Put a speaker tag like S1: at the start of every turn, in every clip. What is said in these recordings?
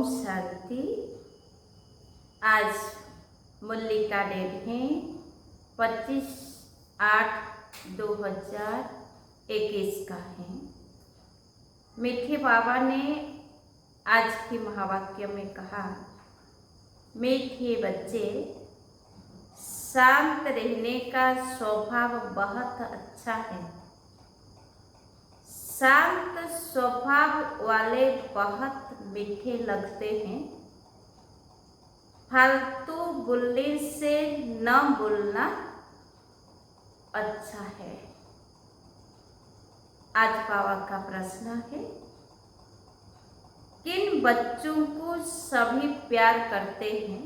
S1: शांति। आज मुरली का डेट है 25/8/2021 का है। मीठे बाबा ने आज के महावाक्य में कहा, मीठे बच्चे, शांत रहने का स्वभाव बहुत अच्छा है। शांत स्वभाव वाले बहुत मीठे लगते हैं। फालतू बोलने से न बोलना अच्छा है। आज बाबा का प्रश्न है, किन बच्चों को सभी प्यार करते हैं?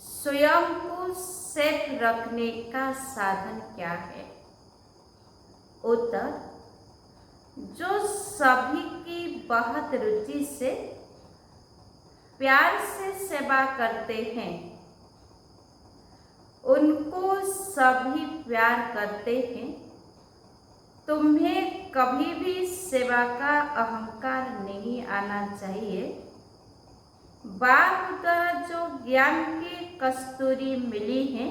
S1: स्वयं को सेफ रखने का साधन क्या है? उत्तर, जो सभी की बहुत रुचि से प्यार से सेवा करते हैं, उनको सभी प्यार करते हैं। तुम्हें कभी भी सेवा का अहंकार नहीं आना चाहिए। बाप द्वारा जो ज्ञान की कस्तूरी मिली है,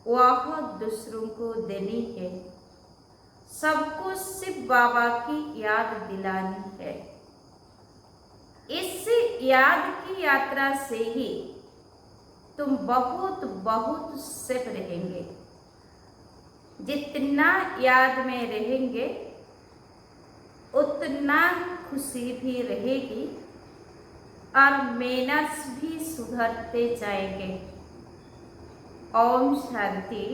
S1: वह दूसरों को देनी है। सबको सिर्फ बाबा की याद दिलानी है। इस याद की यात्रा से ही तुम बहुत बहुत सेफ रहेंगे। जितना याद में रहेंगे, उतना खुशी भी रहेगी और मैनर्स भी सुधरते जाएंगे। ओम शांति।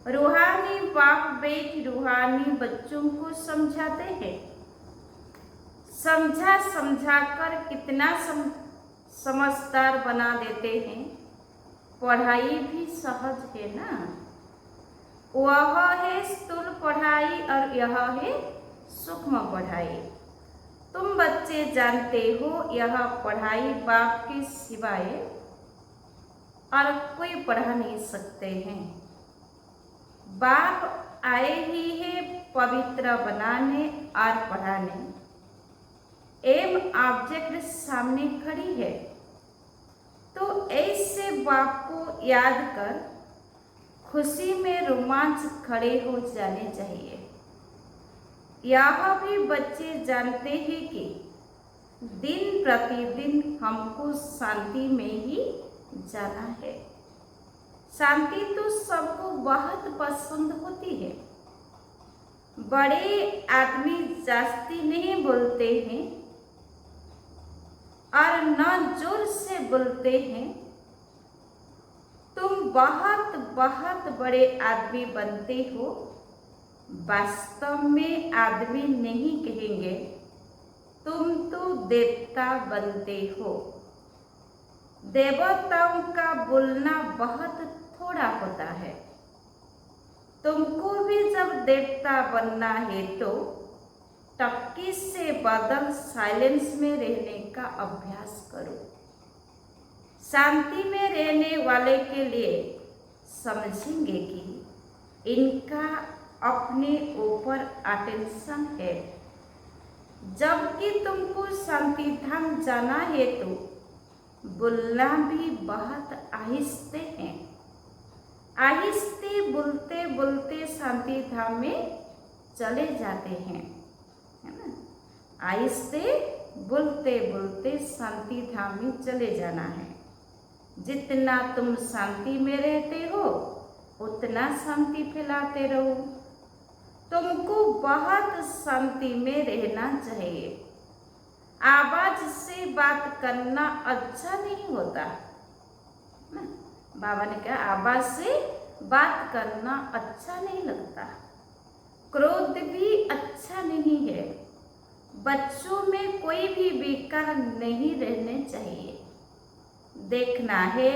S1: रूहानी बाप बेट रूहानी बच्चों को समझाते हैं। समझा कर कितना समझदार बना देते हैं। पढ़ाई भी सहज है ना। वह है स्थूल पढ़ाई और यह है सूक्ष्म पढ़ाई। तुम बच्चे जानते हो, यह पढ़ाई बाप के सिवाय और कोई पढ़ा नहीं सकते हैं। बाप आए ही है पवित्र बनाने और पढ़ाने। एम ऑब्जेक्ट सामने खड़ी है, तो ऐसे बाप को याद कर खुशी में रोमांच खड़े हो जाने चाहिए। यह भी बच्चे जानते हैं कि दिन प्रतिदिन हमको शांति में ही जाना है। शांति तो सबको बहुत पसंद होती है। बड़े आदमी जास्ती नहीं बोलते हैं और न जोर से बोलते हैं। तुम बहुत बहुत बड़े आदमी बनते हो। वास्तव में आदमी नहीं कहेंगे, तुम तो देवता बनते हो। देवताओं का बोलना बहुत थोड़ा होता है। तुमको भी जब देवता बनना है तो टक्की से बदल साइलेंस में रहने का अभ्यास करो। शांति में रहने वाले के लिए समझेंगे कि इनका अपने ऊपर अटेंशन है। जबकि तुमको शांति धाम जाना है तो बोलना भी बहुत आहिस्ते हैं। आहिस्ते बोलते बोलते शांति धाम में चले जाते हैं, है ना। आहिस्ते बोलते बोलते शांति धाम में चले जाना है। जितना तुम शांति में रहते हो, उतना शांति फैलाते रहो। तुमको बहुत शांति में रहना चाहिए। आवाज से बात करना अच्छा नहीं होता ना। बाबा ने कहा, आवाज से बात करना अच्छा नहीं लगता। क्रोध भी अच्छा नहीं है। बच्चों में कोई भी विकार नहीं रहने चाहिए। देखना है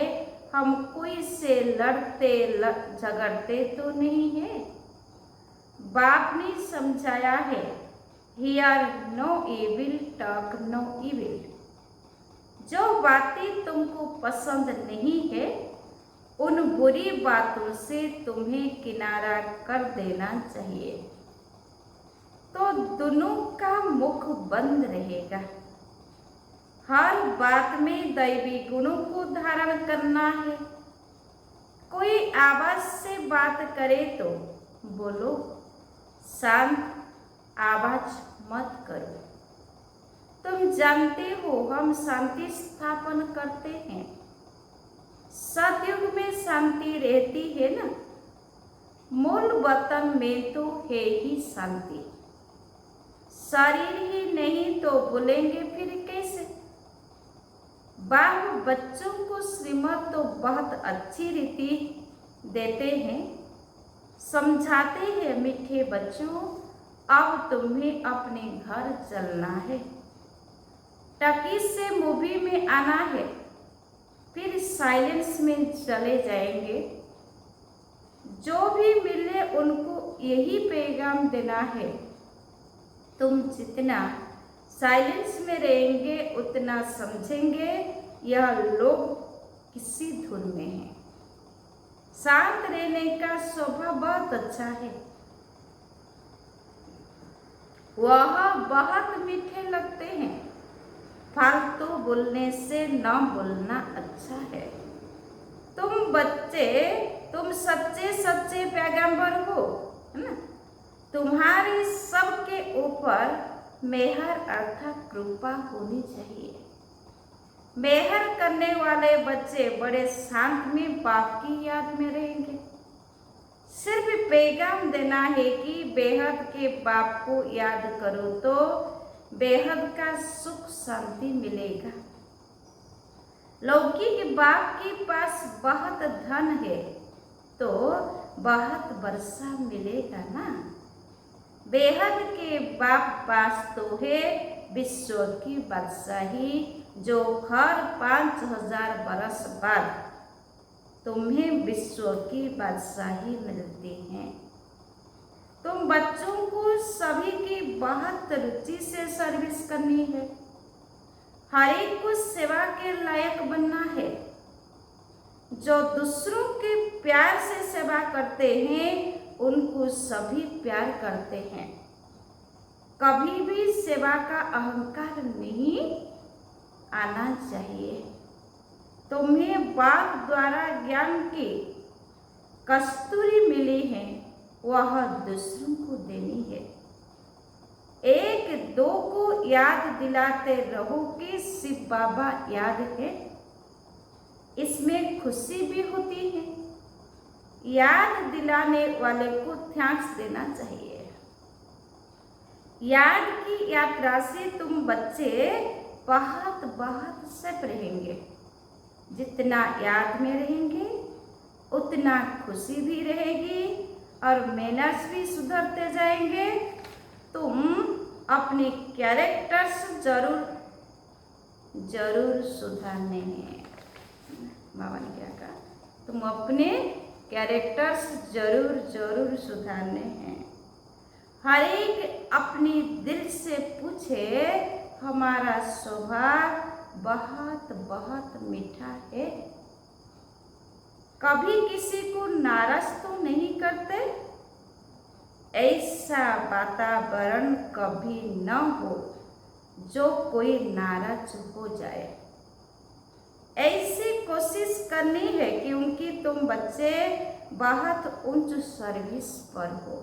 S1: हम कोई से लड़ते झगड़ते तो नहीं है। बाप ने समझाया है, hear no evil, talk no evil. जो बातें तुमको पसंद नहीं है, उन बुरी बातों से तुम्हें किनारा कर देना चाहिए। तो दोनों का मुख बंद रहेगा। हर बात में दैवी गुणों को धारण करना है। कोई आवाज से बात करे तो बोलो, शांत आवाज मत करो। तुम जानते हो हम शांति स्थापन करते हैं। सतयुग में शांति रहती है ना। मूल वतन में तो है ही शांति। शरीर ही नहीं तो बोलेंगे फिर कैसे। बाप बच्चों को श्रीमत तो बहुत अच्छी रीति देते हैं, समझाते हैं, मीठे बच्चों अब तुम्हें अपने घर चलना है, टकीज से मूवी में आना है, फिर साइलेंस में चले जाएंगे। जो भी मिले उनको यही पैगाम देना है। तुम जितना साइलेंस में रहेंगे उतना समझेंगे यह लोग किसी धुन में हैं। शांत रहने का स्वभाव बहुत अच्छा है। वह बहुत मीठे लगते हैं। फालतू बोलने से न बोलना अच्छा है। तुम बच्चे, तुम सच्चे सच्चे पैगंबर हो, है ना। तुम्हारे सबके ऊपर मेहर अर्थात कृपा होनी चाहिए। मेहर करने वाले बच्चे बड़े शांत में बाप की याद में रहेंगे। सिर्फ पैगाम देना है कि बेहद के बाप को याद करो तो बेहद का सुख शांति मिलेगा। लौकिक बाप के पास बहुत धन है तो बहुत वर्षा मिलेगा ना। बेहद के बाप पास तो है विश्व की बादशाही, जो हर 5000 बरस बाद तुम्हें विश्व की बादशाही मिलती है। तुम बच्चों को सभी की बहुत रुचि से सर्विस करनी है। हर एक को सेवा के लायक बनना है। जो दूसरों के प्यार से सेवा करते हैं उनको सभी प्यार करते हैं। कभी भी सेवा का अहंकार नहीं आना चाहिए। तुम्हें बाप द्वारा ज्ञान की कस्तूरी मिली है, वह दूसरों को देनी है। एक दो को याद दिलाते रहो कि शिव बाबा याद है। इसमें खुशी भी होती है। याद दिलाने वाले को थैंक्स देना चाहिए। याद की यात्रा से तुम बच्चे बहुत बहुत सेफ रहेंगे। जितना याद में रहेंगे उतना खुशी भी रहेगी और मैनर्स भी सुधरते जाएंगे। तुम अपने कैरेक्टर्स जरूर सुधारने हैं। बाबा ने क्या कहा, तुम अपने कैरेक्टर्स जरूर सुधारने हैं। हर एक अपनी दिल से पूछे, हमारा स्वभाव बहुत बहुत मीठा है। कभी किसी को नाराज तो नहीं करते। ऐसा वातावरण कभी न हो जो कोई नाराज हो जाए। ऐसी कोशिश करनी है क्योंकि तुम बच्चे बहुत उच्च सर्विस पर हो।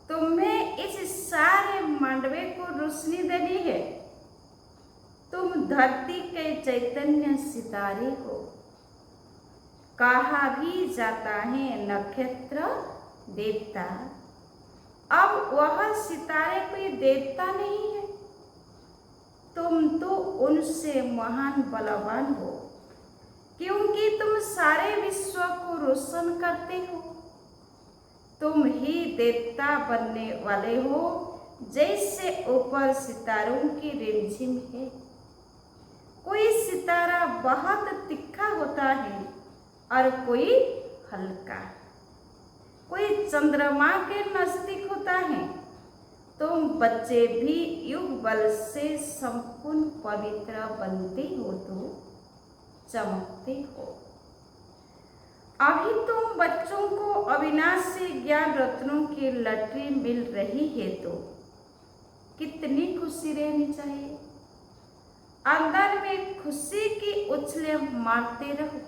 S1: तुम्हें इस सारे मांडवे को रोशनी देनी है। तुम धरती के चैतन्य सितारे हो। कहा भी जाता है नक्षत्र देवता, अब वह सितारे कोई देवता नहीं है। तुम तो उनसे महान बलवान हो क्योंकि तुम सारे विश्व को रोशन करते हो। तुम ही देवता बनने वाले हो। जैसे ऊपर सितारों की रिमझिम है। कोई सितारा बहुत तीखा होता है और कोई हल्का। कोई चंद्रमा के नजदीक होता है। तुम बच्चे भी युग बल से संपूर्ण पवित्र बनते हो तो चमकते हो। अभी तुम बच्चों को अविनाशी ज्ञान रत्नों की लटरी मिल रही है तो कितनी खुशी रहनी चाहिए। अंदर में खुशी की उछले मारते रहो।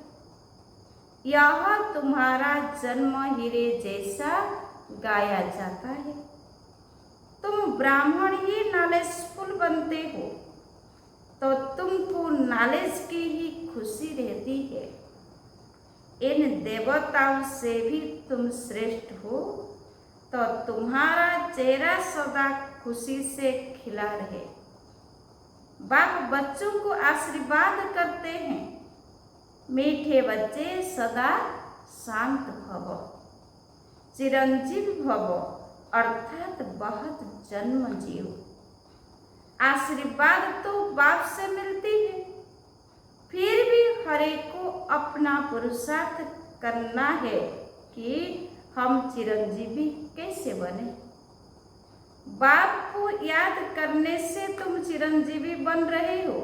S1: यह तुम्हारा जन्म हीरे जैसा गाया जाता है। तुम ब्राह्मण ही नॉलेजफुल बनते हो तो तुमको नॉलेज की ही खुशी रहती है। इन देवताओं से भी तुम श्रेष्ठ हो तो तुम्हारा चेहरा सदा खुशी से खिला रहे। बाप बच्चों को आशीर्वाद करते हैं, मीठे बच्चे सदा शांत भव, चिरंजीव भव, अर्थात बहुत जन्म जियो। आशीर्वाद तो बाप से मिलती है, फिर भी हर एक को अपना पुरुषार्थ करना है कि हम चिरंजीवी कैसे बने। बाप को याद करने से तुम चिरंजीवी बन रहे हो।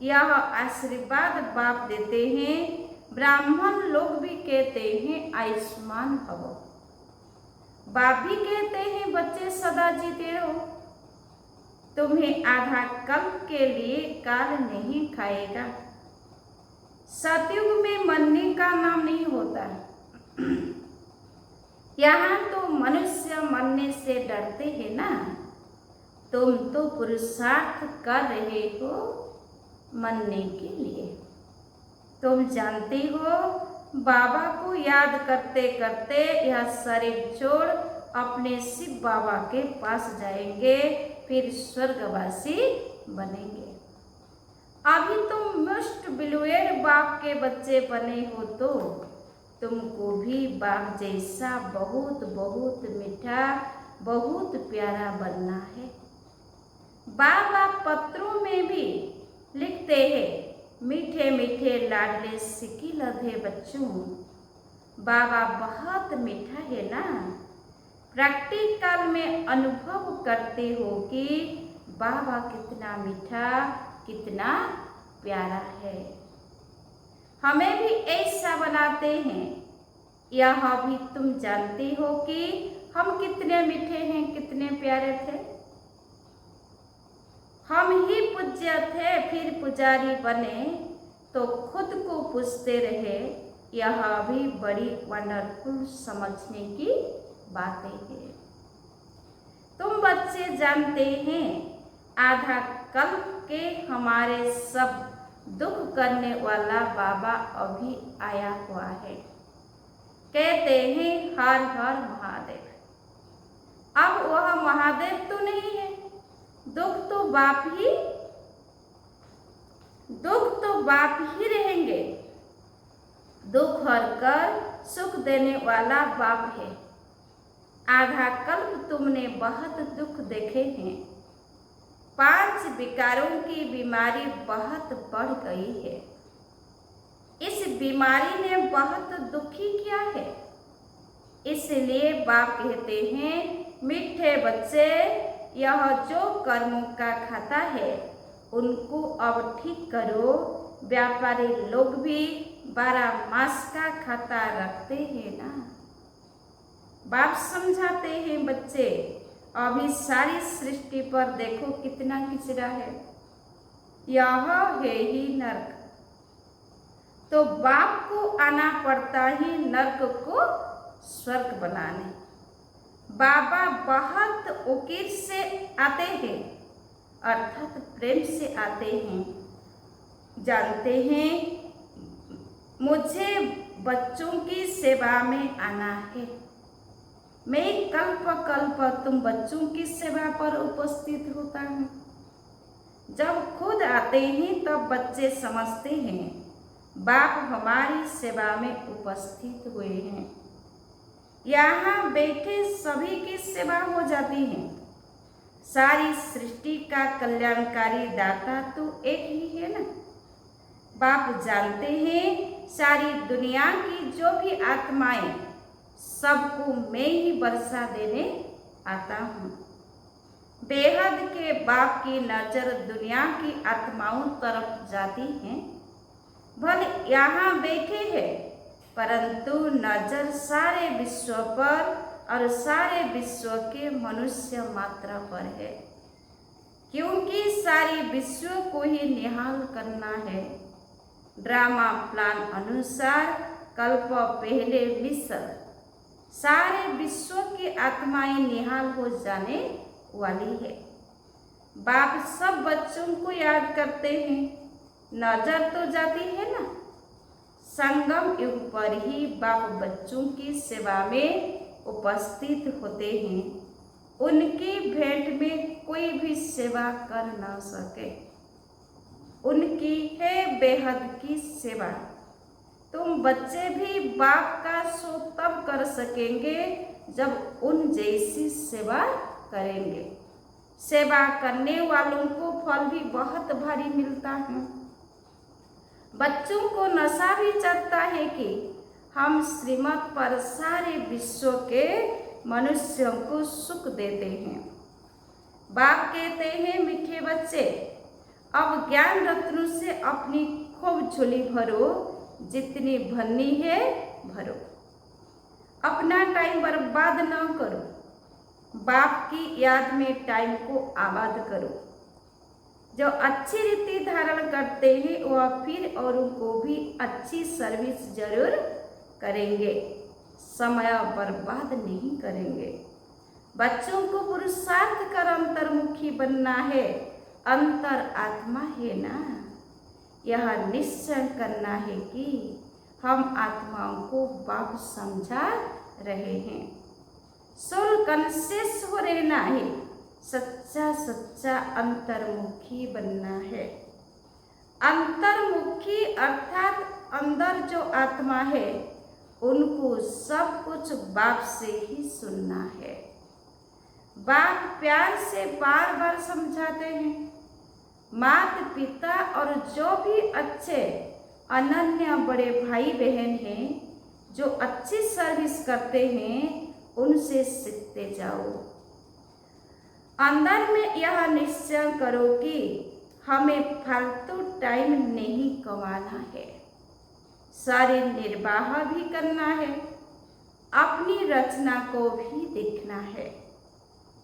S1: यह आशीर्वाद बाप देते हैं। ब्राह्मण लोग भी कहते हैं आयुष्मान भव। बाप भी कहते हैं बच्चे सदा जीते रहो। तुम्हें आधा कल्प के लिए काल नहीं खाएगा। सतयुग में मरने का नाम नहीं होता। यहाँ तो मनुष्य मरने से डरते हैं ना। तुम तो पुरुषार्थ कर रहे हो मरने के लिए। तुम जानते हो बाबा को याद करते करते यह शरीर छोड़ अपने शिव बाबा के पास जाएंगे, फिर स्वर्गवासी बनेंगे। अभी तुम मोस्ट बिलवेड बाप के बच्चे बने हो तो तुमको भी बाप जैसा बहुत बहुत मीठा, बहुत प्यारा बनना है। बाबा पत्रों में भी लिखते हैं, मीठे मीठे लाडले सिकी लधे बच्चों, बाबा बहुत मीठा है ना। प्रैक्टिकल में अनुभव करते हो कि बाबा कितना मीठा, कितना प्यारा है। हमें भी ऐसा बनाते हैं। यह भी तुम जानते हो कि हम कितने मीठे हैं, कितने प्यारे थे। हम ही पूज्य थे, फिर पुजारी बने तो खुद को पूछते रहे। यह भी बड़ी वंडरफुल समझने की बातें हैं। तुम बच्चे जानते हैं आधा कल्प के हमारे सब दुख करने वाला बाबा अभी आया हुआ है। कहते हैं हर हर महादेव। अब वह महादेव तो नहीं है, दुख तो बाप ही रहेंगे। दुख हर कर सुख देने वाला बाप है। आधा कल्प तुमने बहुत दुख देखे हैं। 5 विकारों की बीमारी बहुत बढ़ गई है। इस बीमारी ने बहुत दुखी किया है। इसलिए बाप कहते हैं मीठे बच्चे, यह जो कर्मों का खाता है उनको अब ठीक करो। व्यापारी लोग भी 12 मास का खाता रखते हैं ना। बाप समझाते हैं बच्चे, अभी सारी सृष्टि पर देखो कितना कचरा है। यह है ही नर्क। तो बाप को आना पड़ता ही नर्क को स्वर्ग बनाने। बाबा बहुत उकीर से आते हैं, अर्थात प्रेम से आते हैं। जानते हैं मुझे बच्चों की सेवा में आना है। मैं कल्प कल्प तुम बच्चों की सेवा पर उपस्थित होता हूँ। जब खुद आते हैं तब बच्चे समझते हैं बाप हमारी सेवा में उपस्थित हुए हैं। यहाँ बैठे सभी की सेवा हो जाती है। सारी सृष्टि का कल्याणकारी दाता तो एक ही है ना। बाप जानते हैं सारी दुनिया की जो भी आत्माएं, सबको मैं ही वर्षा देने आता हूँ। बेहद के बाप की नजर दुनिया की आत्माओं तरफ जाती है। भले यहाँ बैठे हैं परंतु नजर सारे विश्व पर और सारे विश्व के मनुष्य मात्र पर है। क्योंकि सारी विश्व को ही निहाल करना है। ड्रामा प्लान अनुसार कल्प पहले मिसल सारे विश्व की आत्माएं निहाल हो जाने वाली है। बाप सब बच्चों को याद करते हैं, नजर तो जाती है ना। संगम युग पर ही बाप बच्चों की सेवा में उपस्थित होते हैं। उनकी भेंट में कोई भी सेवा कर न सके। उनकी है बेहद की सेवा। तुम बच्चे भी बाप का सो तब कर सकेंगे जब उन जैसी सेवा करेंगे। सेवा करने वालों को फल भी बहुत भारी मिलता है। बच्चों को नशा भी चढ़ता है कि हम श्रीमत पर सारे विश्व के मनुष्यों को सुख देते हैं। बाप कहते हैं, मीठे बच्चे, अब ज्ञान रत्नों से अपनी खूब झोली भरो, जितनी भरनी है भरो। अपना टाइम बर्बाद न करो। बाप की याद में टाइम को आबाद करो। जो अच्छी रीति धारण करते हैं वह फिर औरों को भी अच्छी सर्विस जरूर करेंगे, समय बर्बाद नहीं करेंगे। बच्चों को पुरुषार्थ कर अंतर्मुखी बनना है। अंतर आत्मा है ना। यह निश्चय करना है कि हम आत्माओं को बाप समझा रहे हैं। सोल कॉन्शियस हो रहना है। सच्चा सच्चा अंतर्मुखी बनना है। अंतर्मुखी अर्थात अंदर जो आत्मा है उनको सब कुछ बाप से ही सुनना है। बाप प्यार से बार बार समझाते हैं। माता पिता और जो भी अच्छे अनन्य बड़े भाई बहन हैं जो अच्छी सर्विस करते हैं उनसे सीखते जाओ। अंदर में यह निश्चय करो कि हमें फालतू टाइम नहीं गंवाना है। शरीर निर्वाह भी करना है। अपनी रचना को भी देखना है।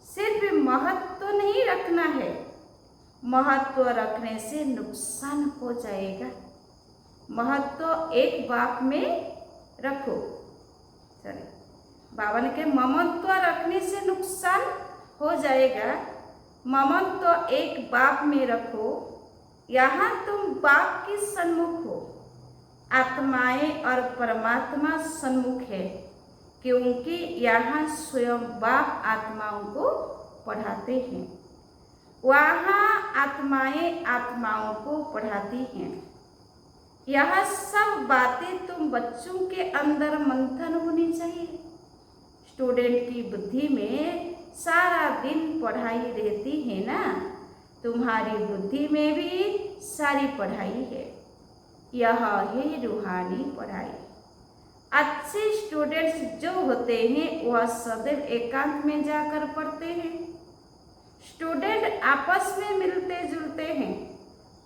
S1: सिर्फ महत्व नहीं रखना है। महत्व रखने से नुकसान हो जाएगा। महत्व एक बाप में रखो। चलिए, बाबा ने कहा ममत्व रखने से नुकसान हो जाएगा। ममत्व एक बाप में रखो। यहाँ तुम बाप के सन्मुख हो। आत्माएं और परमात्मा सन्मुख है, क्योंकि यहाँ स्वयं बाप आत्माओं को पढ़ाते हैं। वहाँ आत्माएं आत्माओं को पढ़ाती हैं। यह सब बातें तुम बच्चों के अंदर मंथन होनी चाहिए। स्टूडेंट की बुद्धि में सारा दिन पढ़ाई रहती है ना। तुम्हारी बुद्धि में भी सारी पढ़ाई है। यह है रूहानी पढ़ाई। अच्छे स्टूडेंट्स जो होते हैं वह सदैव एकांत में जाकर पढ़ते हैं। स्टूडेंट आपस में मिलते जुलते हैं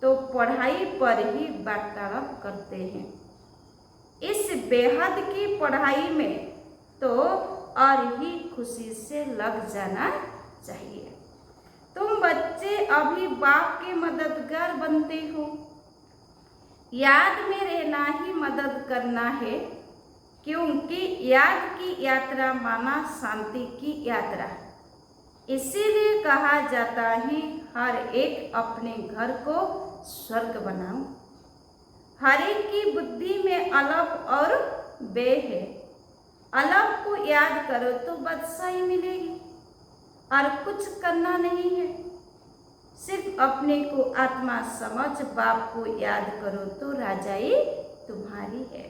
S1: तो पढ़ाई पर ही वार्तालाप करते हैं। इस बेहद की पढ़ाई में तो और ही खुशी से लग जाना चाहिए। तुम बच्चे अभी बाप के मददगार बनते हो। याद में रहना ही मदद करना है, क्योंकि याद की यात्रा माना शांति की यात्रा। इसीलिए कहा जाता है हर एक अपने घर को स्वर्ग बनाओ। हर एक की बुद्धि में अलग और बे है। अलग को याद करो तो बादशाही मिलेगी और कुछ करना नहीं है। सिर्फ अपने को आत्मा समझ बाप को याद करो तो राजाई तुम्हारी है।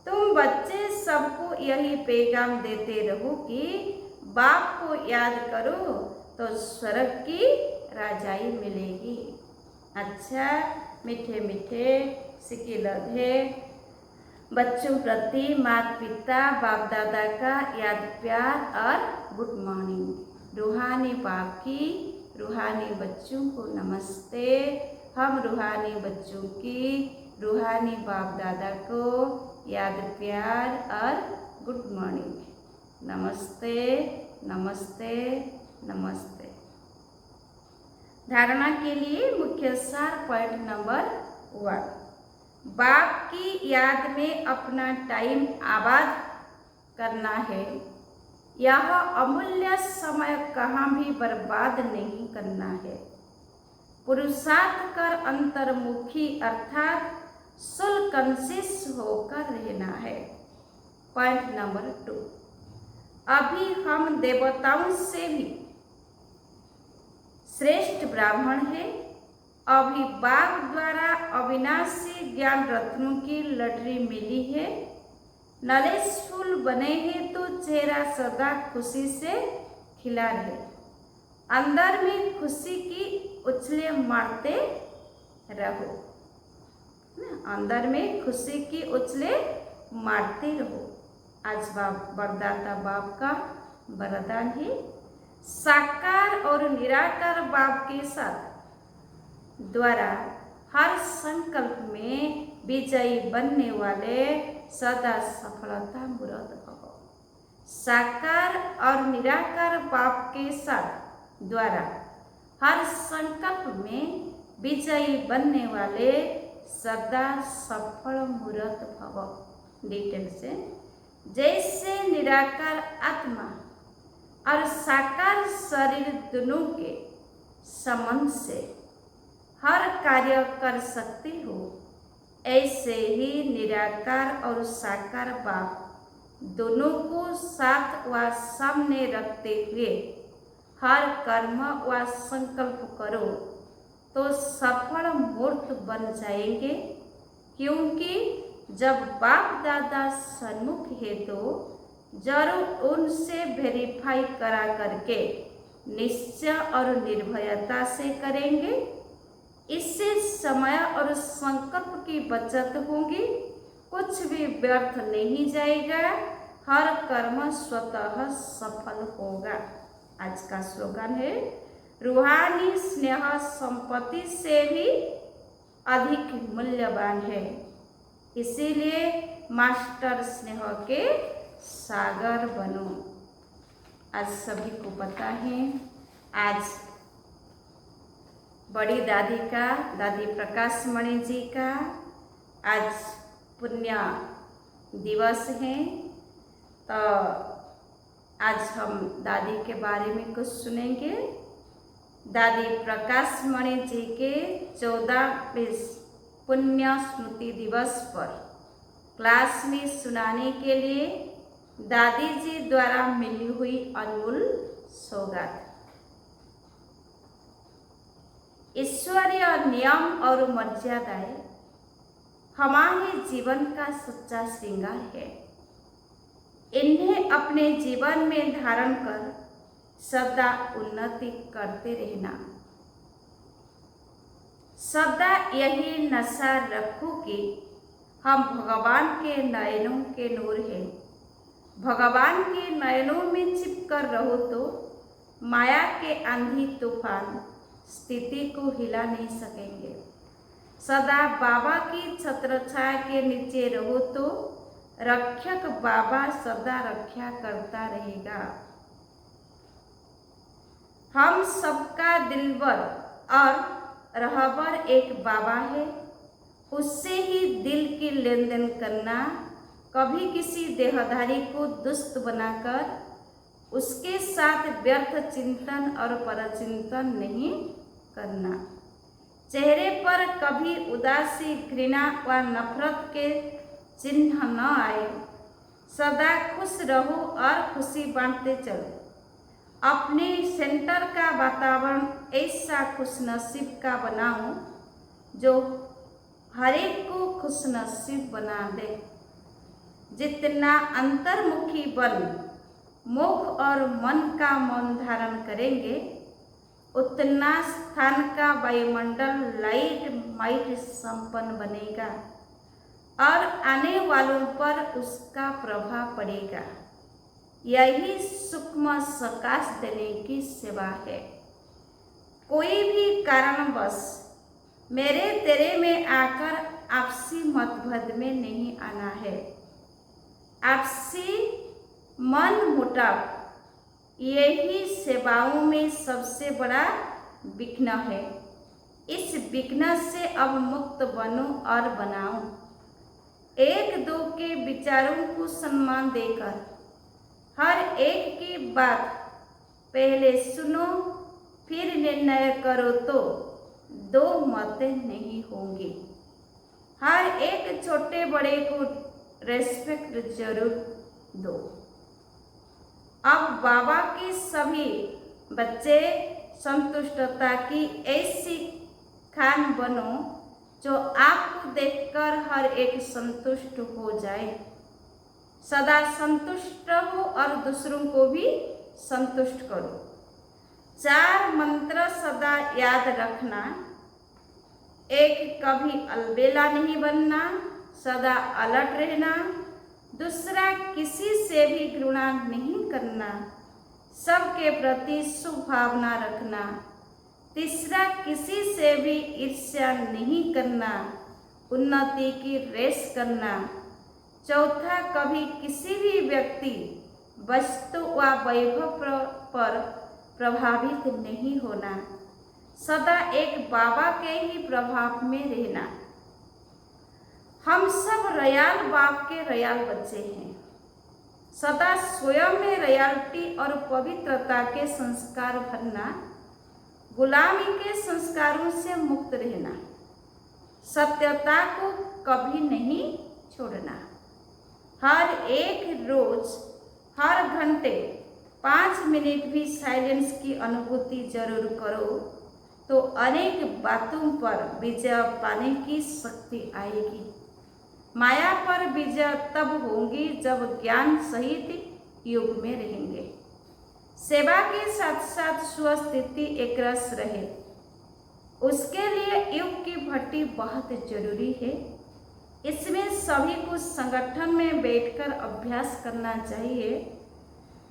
S1: तुम बच्चे सबको यही पैगाम देते रहो कि बाप को याद करो तो स्वर्ग की राजाई मिलेगी। अच्छा, मीठे मीठे सिक्के लधे बच्चों प्रति माता पिता बाप दादा का याद प्यार और गुड मॉर्निंग। रूहानी बाप की रूहानी बच्चों को नमस्ते। हम रूहानी बच्चों की रूहानी बाप दादा को याद प्यार और गुड मॉर्निंग। नमस्ते नमस्ते नमस्ते। धारणा के लिए मुख्य सार पॉइंट नंबर 1, बाप की याद में अपना टाइम आबाद करना है। यह अमूल्य समय कहाँ भी बर्बाद नहीं करना है। पुरुषार्थ कर अंतर्मुखी अर्थात सोल कॉन्शियस होकर रहना है। पॉइंट नंबर 2, अभी हम देवताओं से भी श्रेष्ठ ब्राह्मण है। अभी बाप द्वारा अविनाशी ज्ञान रत्नों की लटरी मिली है। नॉलेजफुल बने हैं तो चेहरा सदा खुशी से खिला रहे। अंदर में खुशी की उछले मारते रहो, अंदर में खुशी की उछले मारते रहो। आज बाप वरदाता बाप का वरदान है। साकार और निराकार बाप के साथ द्वारा हर संकल्प में विजयी बनने वाले सदा सफलता मूर्त भव। साकार और निराकार बाप के साथ द्वारा हर संकल्प में विजयी बनने वाले सदा सफल मूर्त भव। डिटेल से, जैसे निराकार आत्मा और साकार शरीर दोनों के संबंध से हर कार्य कर सकते हो, ऐसे ही निराकार और साकार बाप दोनों को साथ व सामने रखते हुए हर कर्म व संकल्प करो तो सफल मूर्त बन जाएंगे। क्योंकि जब बाप दादा सन्मुख है तो जरूर उनसे वेरीफाई करा करके निश्चय और निर्भयता से करेंगे। इससे समय और संकल्प की बचत होगी, कुछ भी व्यर्थ नहीं जाएगा, हर कर्म स्वतः सफल होगा। आज का स्लोगन है, रूहानी स्नेह संपत्ति से भी अधिक मूल्यवान है, इसीलिए मास्टर स्नेह के सागर बनो। आज सभी को पता है, आज बड़ी दादी का, दादी प्रकाश मणि जी का आज पुण्य दिवस है। तो आज हम दादी के बारे में कुछ सुनेंगे। दादी प्रकाश मणि जी के 14वें पुण्य स्मृति दिवस पर क्लास में सुनाने के लिए दादी जी द्वारा मिली हुई अनमोल सौगात। ईश्वरीय नियम और मर्यादाएं हमारे जीवन का सच्चा श्रृंगार है। इन्हें अपने जीवन में धारण कर सदा उन्नति करते रहना। सदा यही नशा रखो कि हम भगवान के नयनों के नूर हैं। भगवान के नयनों में चिपकर रहो तो माया के आंधी तूफान स्थिति को हिला नहीं सकेंगे। सदा बाबा की छत्रछाया के नीचे रहो तो रक्षक बाबा सदा रक्षा करता रहेगा। हम सबका दिलबर और रहबर एक बाबा है, उससे ही दिल की लेन देन करना। कभी किसी देहधारी को दुष्ट बनाकर उसके साथ व्यर्थ चिंतन और परचिंतन नहीं करना। चेहरे पर कभी उदासी, घृणा व नफरत के चिन्ह न आए। सदा खुश रहो और खुशी बांटते चलो। अपने सेंटर का वातावरण ऐसा खुशनसीब का बनाओ जो हर एक को खुशनसीब बना दे। जितना अंतर्मुखी बन मुख और मन का मौन धारण करेंगे, उतना स्थान का वायुमंडल लाइट माइट संपन्न बनेगा और आने वालों पर उसका प्रभाव पड़ेगा। यही सूक्ष्म प्रकाश देने की सेवा है। कोई भी कारणवश मेरे तेरे में आकर आपसी मतभेद में नहीं आना है। आपसी मन मुटाव यही सेवाओं में सबसे बड़ा विघ्न है। इस विघ्न से अब मुक्त बनो और बनाओ। एक दो के विचारों को सम्मान देकर हर एक की बात पहले सुनो, फिर निर्णय करो तो दो मत नहीं होंगी। हर एक छोटे बड़े को रेस्पेक्ट जरूर दो। अब बाबा के सभी बच्चे संतुष्टता की ऐसी खान बनो जो आपको देखकर हर एक संतुष्ट हो जाए। सदा संतुष्ट रहो और दूसरों को भी संतुष्ट करो। 4 मंत्र सदा याद रखना। एक, कभी अलबेला नहीं बनना, सदा अलर्ट रहना। दूसरा, किसी से भी घृणा नहीं करना, सबके प्रति शुभ भावना रखना। तीसरा, किसी से भी ईर्ष्या नहीं करना, उन्नति की रेस करना। चौथा, कभी किसी भी व्यक्ति, वस्तु व वैभव पर प्रभावित नहीं होना, सदा एक बाबा के ही प्रभाव में रहना। हम सब रयाल बाप के रयाल बच्चे हैं। सदा स्वयं में रयालिटी और पवित्रता के संस्कार भरना, गुलामी के संस्कारों से मुक्त रहना, सत्यता को कभी नहीं छोड़ना। हर एक रोज, हर घंटे 5 मिनट भी साइलेंस की अनुभूति जरूर करो तो अनेक बातों पर विजय पाने की शक्ति आएगी। माया पर विजय तब होगी जब ज्ञान सहित युग में रहेंगे। सेवा के साथ साथ स्वस्थिति एक रस रहे, उसके लिए युग की भट्टी बहुत जरूरी है। इसमें सभी को संगठन में बैठकर अभ्यास करना चाहिए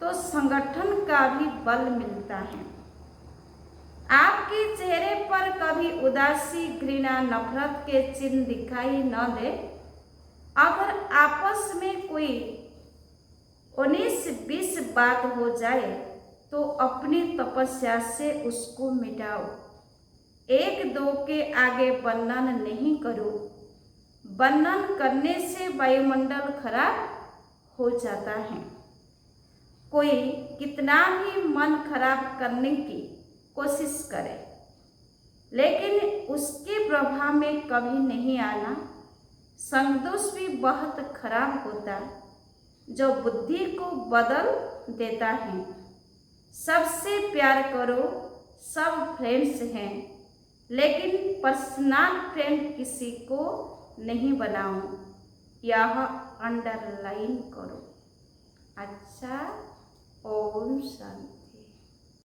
S1: तो संगठन का भी बल मिलता है। आपके चेहरे पर कभी उदासी, घृणा, नफरत के चिन्ह दिखाई न दे। अगर आपस में कोई 19-20 बात हो जाए तो अपनी तपस्या से उसको मिटाओ। 1-2 के आगे वर्णन नहीं करो। वर्णन करने से वायुमंडल खराब हो जाता है। कोई कितना भी मन खराब करने की कोशिश करे, लेकिन उसके प्रभाव में कभी नहीं आना। संगदोष भी बहुत खराब होता जो बुद्धि को बदल देता है। सबसे प्यार करो, सब फ्रेंड्स हैं, लेकिन पर्सनल फ्रेंड किसी को नहीं बनाओ। यह अंडरलाइन करो। अच्छा, ओम शांति।